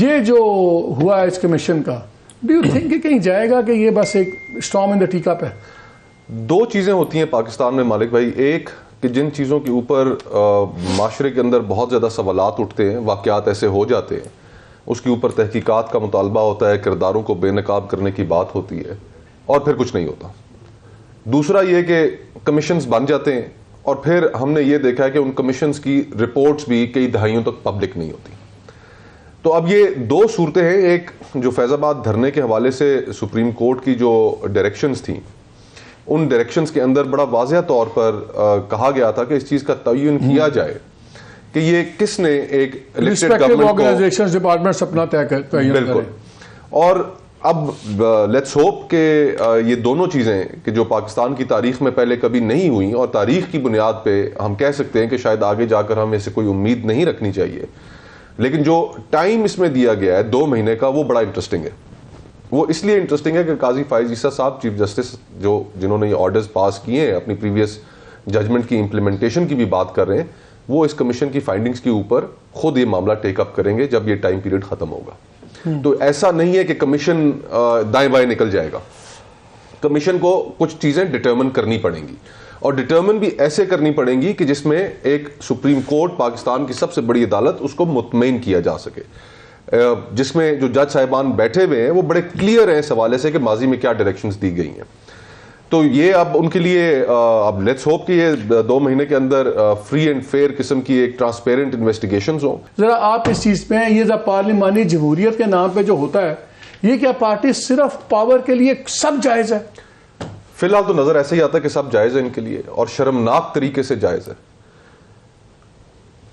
یہ جو ہوا ہے اس کمیشن کا، ڈو یو تھنک کہ کہیں جائے گا کہ یہ بس ایک storm in the T cup ہے؟ دو چیزیں ہوتی ہیں پاکستان میں مالک بھائی، ایک کہ جن چیزوں کے اوپر معاشرے کے اندر بہت زیادہ سوالات اٹھتے ہیں، واقعات ایسے ہو جاتے ہیں، اس کے اوپر تحقیقات کا مطالبہ ہوتا ہے، کرداروں کو بے نقاب کرنے کی بات ہوتی ہے، اور پھر کچھ نہیں ہوتا۔ دوسرا یہ کہ کمیشنز بن جاتے ہیں اور پھر ہم نے یہ دیکھا ہے کہ ان کمیشنز کی رپورٹس بھی کئی دہائیوں تک پبلک نہیں ہوتی۔ تو اب یہ دو صورتیں ہیں، ایک جو فیض آباد دھرنے کے حوالے سے سپریم کورٹ کی جو ڈائریکشنز تھیں، ان ڈائریکشنز کے اندر بڑا واضح طور پر کہا گیا تھا کہ اس چیز کا تعین کیا جائے کہ یہ کس نے ایک الیکٹڈ گورنمنٹ آرگنائزیشنز ڈپارٹمنٹس اپنا تعین کریں۔ بالکل۔ اور اب لیٹس ہوپ کہ یہ دونوں چیزیں کہ جو پاکستان کی تاریخ میں پہلے کبھی نہیں ہوئی، اور تاریخ کی بنیاد پہ ہم کہہ سکتے ہیں کہ شاید آگے جا کر ہمیں سے کوئی امید نہیں رکھنی چاہیے، لیکن جو ٹائم اس میں دیا گیا ہے 2 مہینے کا، وہ بڑا انٹرسٹنگ ہے۔ وہ اس لیے انٹرسٹنگ ہے کہ قاضی فائز عیسیٰ صاحب چیف جسٹس جنہوں نے یہ آرڈرز پاس کیے ہیں، اپنی پریویس ججمنٹ کی امپلیمنٹیشن کی بھی بات کر رہے ہیں، وہ اس کمیشن کی فائنڈنگز کے اوپر خود یہ معاملہ ٹیک اپ کریں گے جب یہ ٹائم پیریڈ ختم ہوگا۔ تو ایسا نہیں ہے کہ کمیشن دائیں بائیں نکل جائے گا، کمیشن کو کچھ چیزیں ڈٹرمن کرنی پڑیں گی، اور ڈٹرمن بھی ایسے کرنی پڑیں گی کہ جس میں ایک سپریم کورٹ، پاکستان کی سب سے بڑی عدالت، اس کو مطمئن کیا جا سکے، جس میں جو جج صاحبان بیٹھے ہوئے ہیں وہ بڑے کلیئر ہیں اس حوالے سے کہ ماضی میں کیا ڈائریکشنز دی گئی ہیں۔ تو یہ اب ان کے لیے اب لیٹس ہوپ کہ یہ 2 مہینے کے اندر فری اینڈ فیئر قسم کی ایک ٹرانسپیرنٹ انویسٹیگیشنز ہوں۔ ذرا آپ اس چیز پہ ہیں، یہ پارلیمانی جمہوریت کے نام پہ جو ہوتا ہے، یہ کیا پارٹی صرف پاور کے لیے سب جائز ہے؟ فی الحال تو نظر ایسے ہی آتا ہے کہ سب جائز ہے ان کے لیے، اور شرمناک طریقے سے جائز ہے۔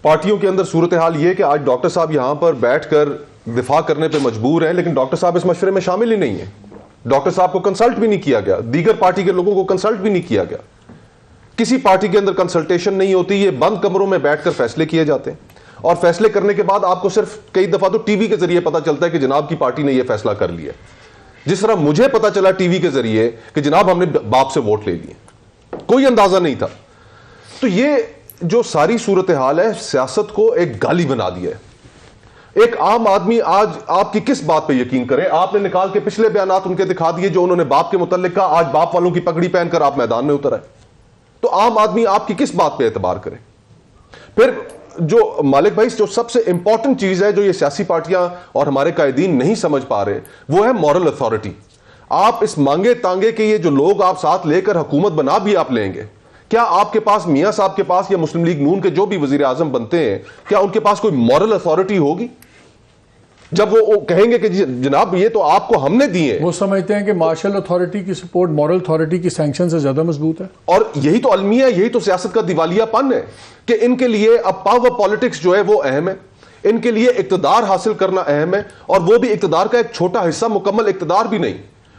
پارٹیوں کے اندر صورتحال یہ کہ آج ڈاکٹر صاحب یہاں پر بیٹھ کر دفاع کرنے پہ مجبور ہیں، لیکن ڈاکٹر صاحب اس مشورے میں شامل ہی نہیں ہیں۔ ڈاکٹر صاحب کو کنسلٹ بھی نہیں کیا گیا، دیگر پارٹی کے لوگوں کو کنسلٹ بھی نہیں کیا گیا، کسی پارٹی کے اندر کنسلٹیشن نہیں ہوتی، یہ بند کمروں میں بیٹھ کر فیصلے کیے جاتے ہیں، اور فیصلے کرنے کے بعد آپ کو صرف کئی دفعہ تو ٹی وی کے ذریعے پتا چلتا ہے کہ جناب کی پارٹی نے یہ فیصلہ کر لیا، جس طرح مجھے پتا چلا ٹی وی کے ذریعے کہ جناب ہم نے باپ سے ووٹ لے لیے، کوئی اندازہ نہیں تھا۔ تو یہ جو ساری صورتحال ہے، سیاست کو ایک گالی بنا دیا ہے۔ ایک عام آدمی آج آپ کی کس بات پہ یقین کرے؟ آپ نے نکال کے پچھلے بیانات ان کے دکھا دیے جو انہوں نے باپ کے متعلق کہا، آج باپ والوں کی پگڑی پہن کر آپ میدان میں اتر آئے، تو عام آدمی آپ کی کس بات پہ اعتبار کرے؟ پھر جو مالک بھائی جو سب سے امپورٹنٹ چیز ہے جو یہ سیاسی پارٹیاں اور ہمارے قائدین نہیں سمجھ پا رہے، وہ ہے مورل اتھارٹی۔ آپ اس مانگے تانگے کے یہ جو لوگ آپ ساتھ لے کر حکومت بنا بھی آپ لیں گے، کیا آپ کے پاس میاں صاحب کے پاس یا مسلم لیگ نون کے جو بھی وزیر اعظم بنتے ہیں، کیا ان کے پاس کوئی مورل اتھارٹی ہوگی؟ جب وہ کہیں گے کہ جناب یہ تو آپ کو ہم نے دی ہے، وہ سمجھتے ہیں کہ مارشل اتھارٹی کی سپورٹ مورل اتھارٹی کی سینکشن سے زیادہ مضبوط ہے، اور یہی تو المیہ ہے، یہی تو سیاست کا دیوالیہ پن ہے کہ ان کے لیے اب پاور پالیٹکس جو ہے وہ اہم ہے، ان کے لیے اقتدار حاصل کرنا اہم ہے، اور وہ بھی اقتدار کا ایک چھوٹا حصہ، مکمل اقتدار بھی نہیں،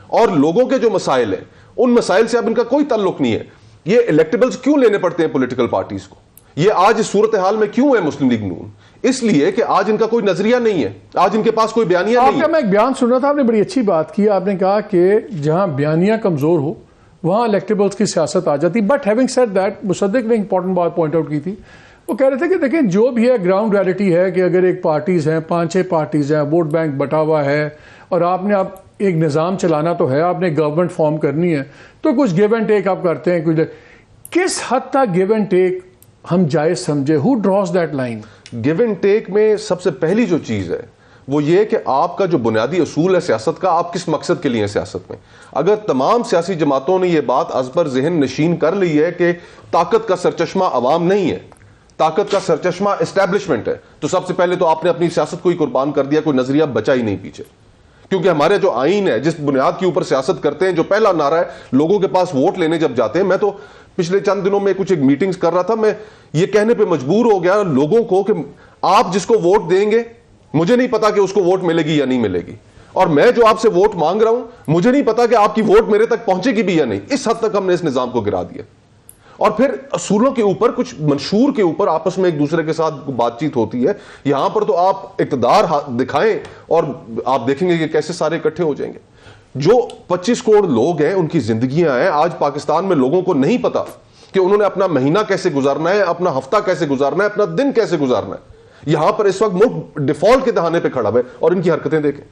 اور لوگوں کے جو مسائل ہیں ان مسائل سے اب ان کا کوئی تعلق نہیں ہے۔ یہ الیکٹیبلز کیوں لینے پڑتے ہیں پولیٹیکل پارٹیز کو؟ یہ آج اس صورتحال میں کیوں ہے مسلم لیگ نون؟ اس لیے کہ آج ان کا کوئی نظریہ نہیں ہے، آج ان کے پاس کوئی بیانیہ نہیں ہے۔ میں ایک بیان سن رہا تھا، آپ نے بڑی اچھی بات کی، آپ نے کہا کہ جہاں بیانیہ کمزور ہو وہاں الیکٹیبلز کی سیاست آ جاتی، بٹ ہیونگ سیڈ دیٹ، مصدق نے امپورٹنٹ بات پوائنٹ آؤٹ کی تھی، وہ کہہ رہے تھے کہ دیکھیں جو بھی ہے گراؤنڈ ریالٹی ہے کہ اگر ایک پارٹیز ہیں، 5-6 پارٹیز ہیں، ووٹ بینک بٹا ہوا ہے، اور آپ نے اب ایک نظام چلانا تو ہے، آپ نے گورنمنٹ فارم کرنی ہے، تو کچھ گیو اینڈ ٹیک آپ کرتے ہیں، کچھ کس حد تک گیو اینڈ ٹیک ہم جائز سمجھے؟ Who draws that line? Give and take میں سب سے پہلی جو چیز ہے وہ یہ کہ آپ کا جو بنیادی اصول ہے سیاست کا، آپ کس مقصد کے لیے ہیں سیاست میں۔ اگر تمام سیاسی جماعتوں نے یہ بات از پر ذہن نشین کر لی ہے کہ طاقت کا سرچشمہ عوام نہیں ہے، طاقت کا سرچشمہ اسٹیبلشمنٹ ہے، تو سب سے پہلے تو آپ نے اپنی سیاست کو ہی قربان کر دیا، کوئی نظریہ بچا ہی نہیں پیچھے۔ کیونکہ ہمارے جو آئین ہے، جس بنیاد کے اوپر سیاست کرتے ہیں، جو پہلا نعرہ ہے لوگوں کے پاس ووٹ لینے جب جاتے ہیں، میں تو پچھلے چند دنوں میں کچھ ایک میٹنگز کر رہا تھا، میں یہ کہنے پہ مجبور ہو گیا لوگوں کو کہ آپ جس کو ووٹ دیں گے مجھے نہیں پتا کہ اس کو ووٹ ملے گی یا نہیں ملے گی، اور میں جو آپ سے ووٹ مانگ رہا ہوں مجھے نہیں پتا کہ آپ کی ووٹ میرے تک پہنچے گی بھی یا نہیں۔ اس حد تک ہم نے اس نظام کو گرا دیا، اور پھر اصولوں کے اوپر، کچھ منشور کے اوپر آپس میں ایک دوسرے کے ساتھ بات چیت ہوتی ہے۔ یہاں پر تو آپ اقتدار دکھائیں اور آپ دیکھیں گے کہ کیسے سارے اکٹھے ہو جائیں گے۔ جو 25 کروڑ لوگ ہیں ان کی زندگیاں ہیں، آج پاکستان میں لوگوں کو نہیں پتا کہ انہوں نے اپنا مہینہ کیسے گزارنا ہے، اپنا ہفتہ کیسے گزارنا ہے، اپنا دن کیسے گزارنا ہے۔ یہاں پر اس وقت ملک ڈیفالٹ کے دہانے پہ کھڑا ہے اور ان کی حرکتیں دیکھیں.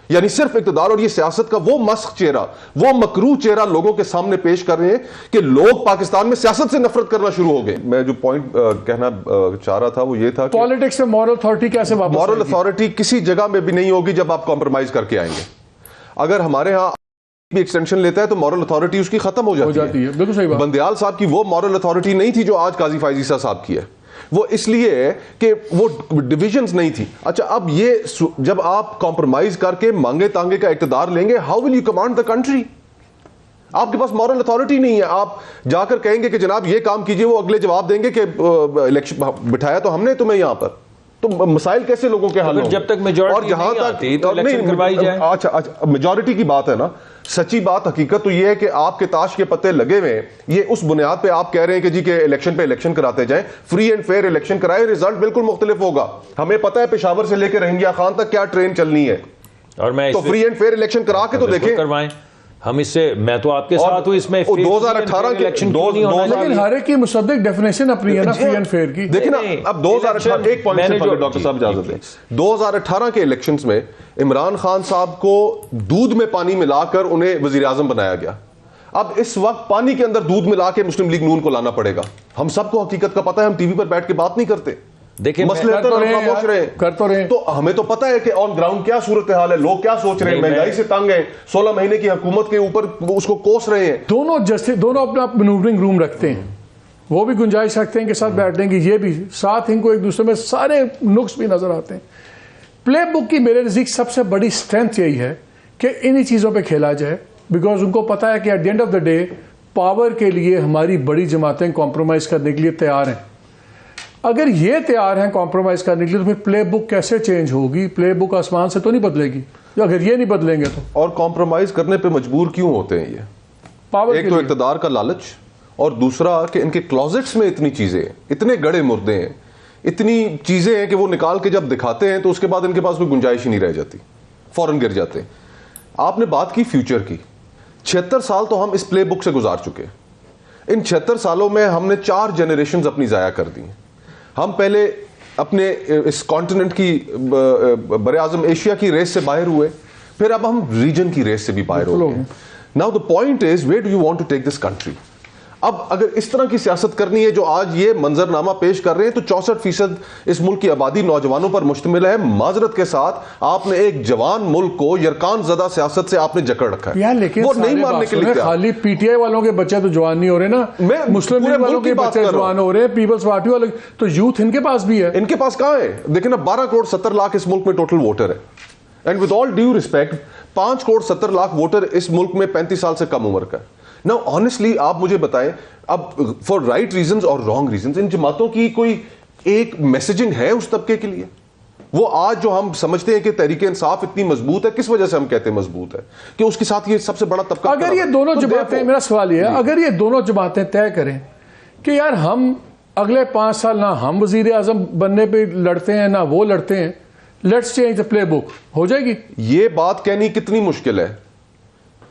یعنی صرف اقتدار اور یہ سیاست کا وہ مسخ چہرہ, وہ مکروہ چہرہ لوگوں کے سامنے پیش کر رہے ہیں کہ لوگ پاکستان میں سیاست سے نفرت کرنا شروع ہو گئے. میں جو پوائنٹ کہنا چاہ رہا تھا وہ یہ تھا کہ پالیٹکس میں مورل اتھارٹی کیسے واپس؟ مورل اتھارٹی کسی جگہ میں بھی نہیں ہوگی جب آپ کمپرومائز کر کے آئیں گے. اگر ہمارے ہاں بھی ایکسٹینشن لیتا ہے تو مورل اتھارٹی اس کی ختم ہو جاتی ہے. بالکل صحیح بات. بندیال صاحب کی وہ مورل اتھارٹی نہیں تھی جو آج قاضی فائز صاحب کی ہے. وہ اس لیے کہ وہ ڈویژنز نہیں تھی. اچھا اب یہ جب آپ کمپرومائز کر کے مانگے تانگے کا اقتدار لیں گے, how will you command the country? آپ کے پاس مورل اتھارٹی نہیں ہے. آپ جا کر کہیں گے کہ جناب یہ کام کیجئے, وہ اگلے جواب دیں گے کہ الیکشن بٹھایا تو ہم نے تمہیں یہاں پر. تو مسائل کیسے لوگوں کے حل ہوں گے جب تک میجورٹی نہیں آتی تو الیکشن کروائی جائے؟ اچھا میجورٹی کی بات ہے نا, سچی بات حقیقت تو یہ ہے کہ آپ کے تاش کے پتے لگے ہوئے ہیں. یہ اس بنیاد پہ آپ کہہ رہے ہیں کہ جی کہ الیکشن پہ الیکشن کراتے جائیں, فری اینڈ فیئر الیکشن کرائے, رزلٹ بالکل مختلف ہوگا. ہمیں پتہ ہے پشاور سے لے کے رہنگیا خان تک کیا ٹرین چلنی ہے, اور میں تو فری اینڈ فیئر الیکشن کرا کے تو دیکھیں. کروائیں ہم اس سے, میں تو آپ کے ساتھ ہوں اس میں. 2018 کے لیکن ہر ایک کی مصدق ڈیفینیشن اپنی ہے نا فری اینڈ فیئر کی. دیکھیں نا اب 2018 ایک پوائنٹ سے پہلے ڈاکٹر صاحب اجازت دیں, 2018 کے الیکشنز میں عمران خان صاحب کو دودھ میں پانی ملا کر انہیں وزیر اعظم بنایا گیا. اب اس وقت پانی کے اندر دودھ ملا کے مسلم لیگ نون کو لانا پڑے گا. ہم سب کو حقیقت کا پتہ ہے, ہم ٹی وی پر بیٹھ کے بات نہیں کرتے, دیکھیں مسئلے کر تو رہے ہیں. تو ہمیں تو پتہ ہے کہ آن گراؤنڈ کیا صورتحال ہے, لوگ کیا سوچ رہے ہیں, مہنگائی سے تنگ ہیں, 16 مہینے کی حکومت کے اوپر اس کو کوس رہے ہیں. دونوں اپنا مینوورنگ روم رکھتے ہیں, وہ بھی گنجائش رکھتے ہیں کہ ساتھ بیٹھنے کی, یہ بھی ساتھ ان کو ایک دوسرے میں سارے نقص بھی نظر آتے ہیں. پلے بک کی میرے نزدیک سب سے بڑی اسٹرینتھ یہی ہے کہ انہی چیزوں پہ کھیلا جائے, بیکاز ان کو پتہ ہے کہ at the end of the day power کے لیے ہماری بڑی جماعتیں کمپرومائز کرنے کے لیے تیار ہیں. اگر یہ تیار ہیں کمپرومائز کرنے کے لیے تو پھر پلے بک کیسے چینج ہوگی؟ پلے بک آسمان سے تو نہیں بدلے گی اگر یہ نہیں بدلیں گے تو. اور کمپرومائز کرنے پہ مجبور کیوں ہوتے ہیں یہ؟ پاور ایک تو اقتدار کا لالچ, اور دوسرا کہ ان کے کلوزٹس میں اتنی چیزیں ہیں, اتنے گڑے مردے ہیں, اتنی چیزیں ہیں کہ وہ نکال کے جب دکھاتے ہیں تو اس کے بعد ان کے پاس کوئی گنجائش ہی نہیں رہ جاتی, فوراً گر جاتے ہیں. آپ نے بات کی فیوچر کی, 76 سال تو ہم اس پلے بک سے گزار چکے. ان 76 سالوں میں ہم نے 4 جنریشنز اپنی ضائع کر دی. ہم پہلے اپنے اس کانٹیننٹ کی بر اعظم ایشیا کی ریس سے باہر ہوئے, پھر اب ہم ریجن کی ریس سے بھی باہر ہو گئے. Now the point is where do you want to take this country. اب اگر اس طرح کی سیاست کرنی ہے جو آج یہ منظرنامہ پیش کر رہے ہیں, تو 64% اس ملک کی آبادی نوجوانوں پر مشتمل ہے. معذرت کے ساتھ آپ نے ایک جوان ملک کو یرکان زدہ سیاست سے آپ نے جکڑ رکھا ہے. لیکن وہ نہیں ماننے کے لیے خالی پی ٹی آئی والوں کے بچے تو جوان نہیں ہو رہے نا, مسلم لیگ والوں کے بچے جوان ہو رہے ہیں, پیپلز پارٹی والے تو یوتھ ان کے پاس بھی ہے. ان کے پاس کہاں ہے؟ دیکھیں نا 12 کروڑ 70 لاکھ اس ملک میں ٹوٹل ووٹر ہے, and with all due respect 5 crore 70 lakh voter اس ملک میں 35 سال سے کم عمر کا ہے. نا آنیسٹلی آپ مجھے بتائیں, اب فار رائٹ ریزنز اور رانگ ریزنز ان جماعتوں کی کوئی ایک میسیجنگ ہے اس طبقے کے لیے؟ وہ آج جو ہم سمجھتے ہیں کہ تحریک انصاف اتنی مضبوط ہے, کس وجہ سے ہم کہتے ہیں مضبوط ہے؟ کہ اس کے ساتھ یہ سب سے بڑا طبقہ. اگر یہ دونوں جماعتیں, میرا سوال یہ ہے, اگر یہ دونوں جماعتیں طے کریں کہ یار ہم اگلے 5 سال نہ ہم وزیر اعظم بننے پہ لڑتے ہیں نہ وہ لڑتے ہیں, لیٹس چینج دا پلے بک, ہو جائے گی؟ یہ بات کہنی کتنی مشکل ہے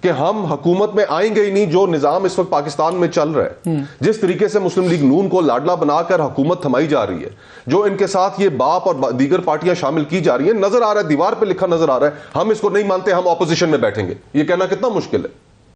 کہ ہم حکومت میں آئیں گے ہی نہیں. جو نظام اس وقت پاکستان میں چل رہا ہے, جس طریقے سے مسلم لیگ نون کو لاڈلا بنا کر حکومت تھمائی جا رہی ہے, جو ان کے ساتھ یہ باپ اور دیگر پارٹیاں شامل کی جا رہی ہیں, نظر آ رہا ہے, دیوار پہ لکھا نظر آ رہا ہے, ہم اس کو نہیں مانتے, ہم اپوزیشن میں بیٹھیں گے. یہ کہنا کتنا مشکل ہے.